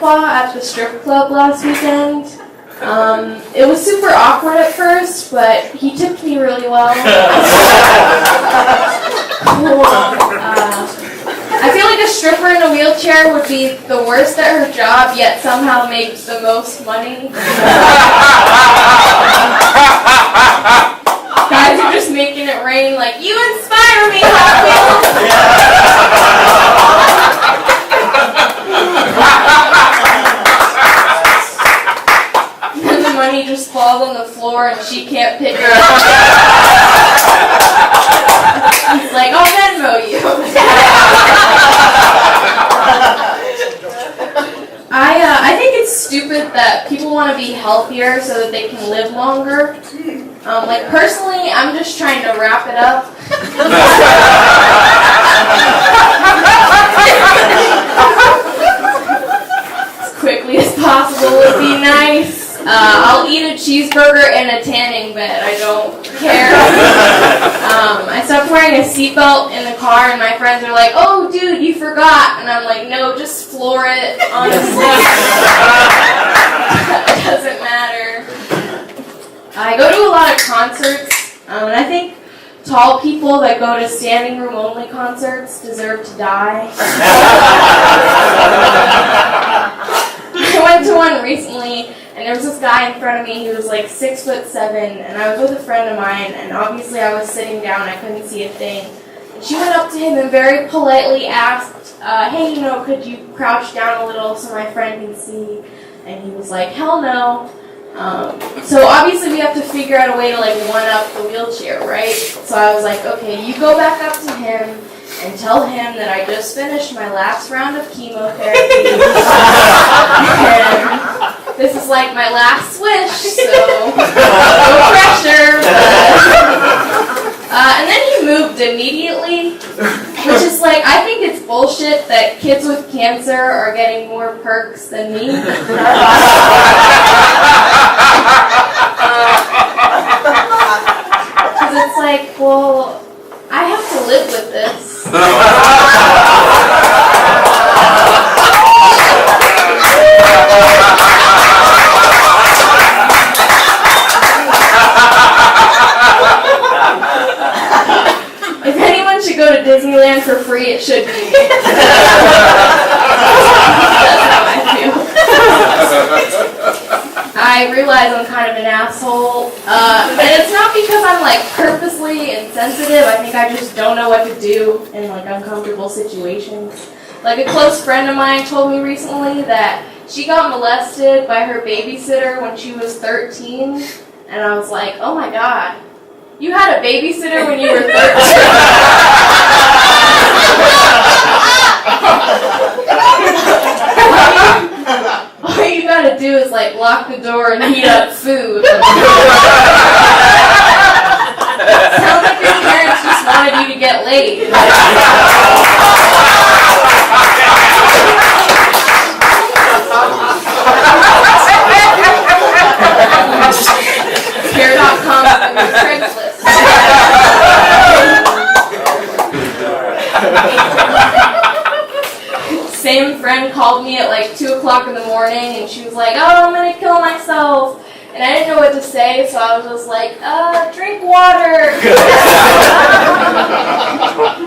grandpa at the strip club last weekend. It was super awkward at first, but he tipped me really well. I feel like a stripper in a wheelchair would be the worst at her job, yet somehow makes the most money. Guys are just making it rain like, you inspire me, Hot Wheels! And the money just falls on the floor and she can't pick it up. He's like, I'll Venmo you. I think it's stupid that people want to be healthier so that they can live longer. Like personally, I'm just trying to wrap it up. As quickly as possible would be nice. I'll eat a cheeseburger and a tanning bed. I don't care. I stopped wearing a seatbelt in the car, and my friends are like, "Oh, dude, you forgot." And I'm like, "No, just floor it. Honestly, it doesn't matter." I go to a lot of concerts, and I think tall people that go to standing room only concerts deserve to die. I went to one recently. And there was this guy in front of me who was like 6'7", and I was with a friend of mine, and obviously I was sitting down, I couldn't see a thing. And she went up to him and very politely asked, hey, could you crouch down a little so my friend can see? And he was like, hell no. So obviously we have to figure out a way to like one-up the wheelchair, right? So I was like, okay, you go back up to him and tell him that I just finished my last round of chemotherapy. And this is like my last wish, so no pressure. And then he moved immediately, which is like, I think it's bullshit that kids with cancer are getting more perks than me. Because it's like, well, I have to live with this. If anyone should go to Disneyland for free, it should be me. That's how I feel. I realize I'm kind of an asshole, and it's not because I'm like purposely insensitive. I think I just don't know what to do in like uncomfortable situations. Like a close friend of mine told me recently that she got molested by her babysitter when she was 13, and I was like, oh my god, you had a babysitter when you were 13? All you gotta do is like lock the door and heat up food. Sounds like your parents just wanted you to get laid. Care.com and Craigslist. Same friend called me at like 2 o'clock in the morning and she was like, oh, I'm gonna kill myself. And I didn't know what to say, so I was just like, drink water.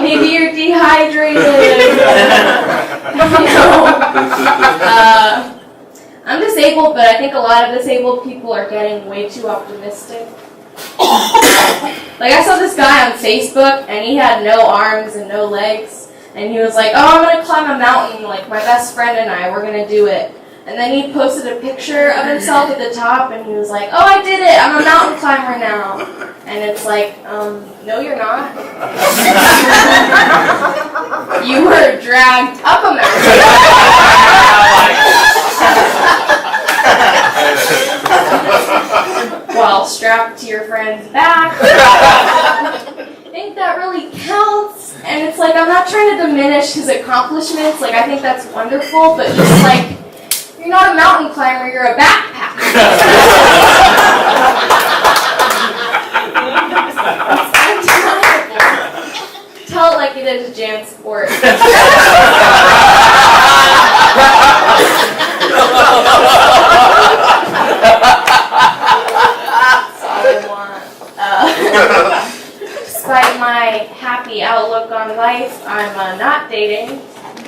Maybe you're dehydrated. I'm disabled, but I think a lot of disabled people are getting way too optimistic. Like I saw this guy on Facebook and he had no arms and no legs. And he was like, oh, I'm going to climb a mountain, like my best friend and I, we're going to do it. And then he posted a picture of himself at the top and he was like, oh, I did it, I'm a mountain climber now. And it's like, no you're not. You were dragged up a mountain. While strapped to your friend's back. I think that really counts. And it's like, I'm not trying to diminish his accomplishments. Like, I think that's wonderful, but just like, you're not a mountain climber, you're a backpacker. Tell it like it is a Jan Sport. Despite my happy outlook on life, I'm not dating.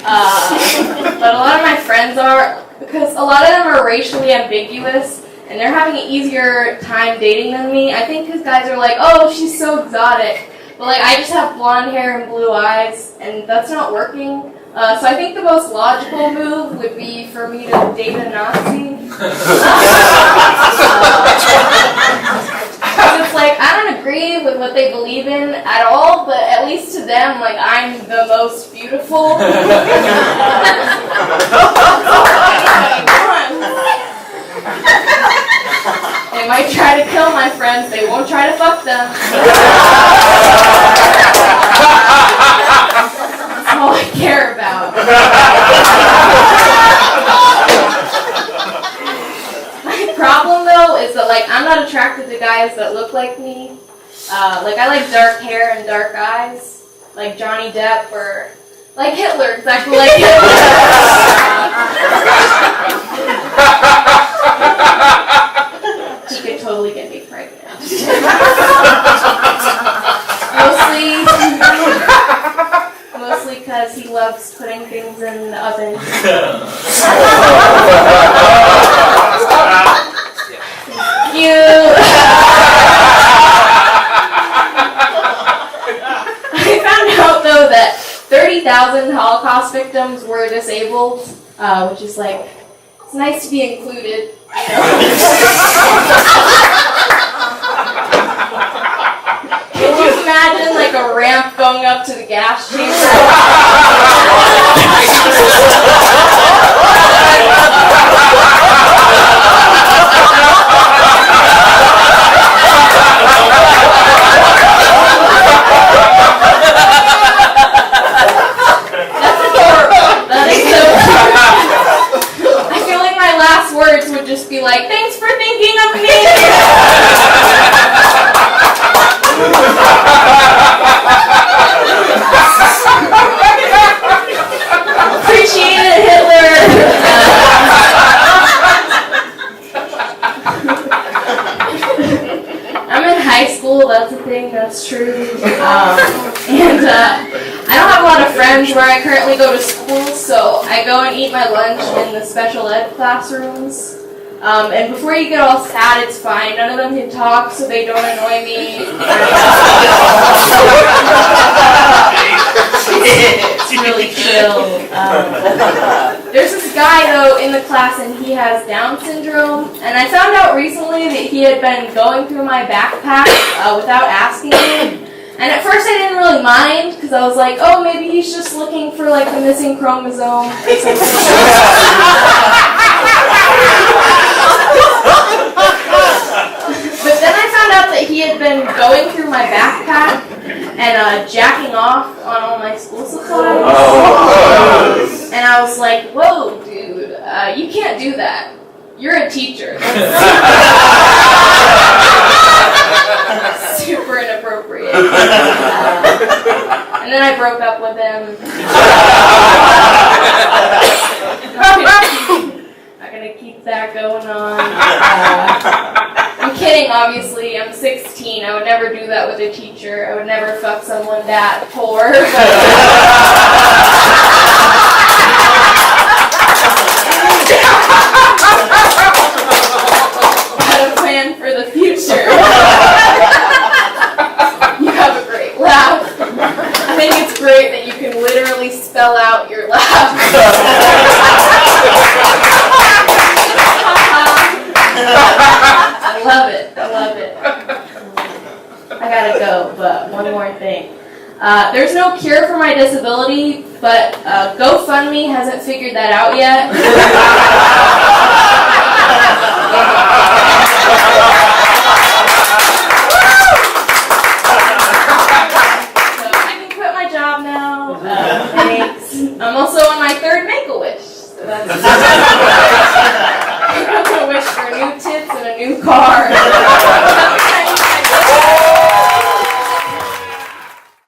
But a lot of my friends are, because a lot of them are racially ambiguous, and they're having an easier time dating than me. I think because guys are like, oh, she's so exotic. But like, I just have blonde hair and blue eyes, and that's not working. So I think the most logical move would be for me to date a Nazi. It's like, I don't agree with what they believe in at all, but at least to them, like, I'm the most beautiful. They might try to kill my friends, they won't try to fuck them. That's all I care about. My problem though is that like I'm not attracted to guys that look like me. Like I like dark hair and dark eyes, like Johnny Depp or like Hitler, exactly like Hitler. He could totally get me pregnant. Mostly because he loves putting things in the oven. I found out though that 30,000 Holocaust victims were disabled, which is like, it's nice to be included. Can you imagine like a ramp going up to the gas chamber? That's adorable. That is so cute. I feel like my last words would just be like, thanks for thinking of me. Appreciate it, Hitler. I'm in high school, that's a thing, that's true. And I don't have a lot of friends where I currently go to school, so I go and eat my lunch in the special ed classrooms. And before you get all sad, it's fine. None of them can talk, so they don't annoy me. It's really chill. There's this guy, though, in the class, and he has Down syndrome. And I found out recently that he had been going through my backpack without asking me. And at first I didn't really mind, because I was like, oh, maybe he's just looking for, like, the missing chromosome or something. But then I found out that he had been going through my backpack and jacking off on all my school supplies. And I was like, whoa, dude, you can't do that. You're a teacher. Super inappropriate. And then I broke up with him. Not gonna keep that going on. I'm kidding, obviously. I'm 16. I would never do that with a teacher. I would never fuck someone that poor. Got a plan for the future. You have a great laugh. I think it's great that you can literally spell out your laugh. I love it. I love it. I gotta go, but one more thing. There's no cure for my disability, but GoFundMe hasn't figured that out yet. So I can quit my job now. Thanks. I'm also on my third Make-A-Wish. So that's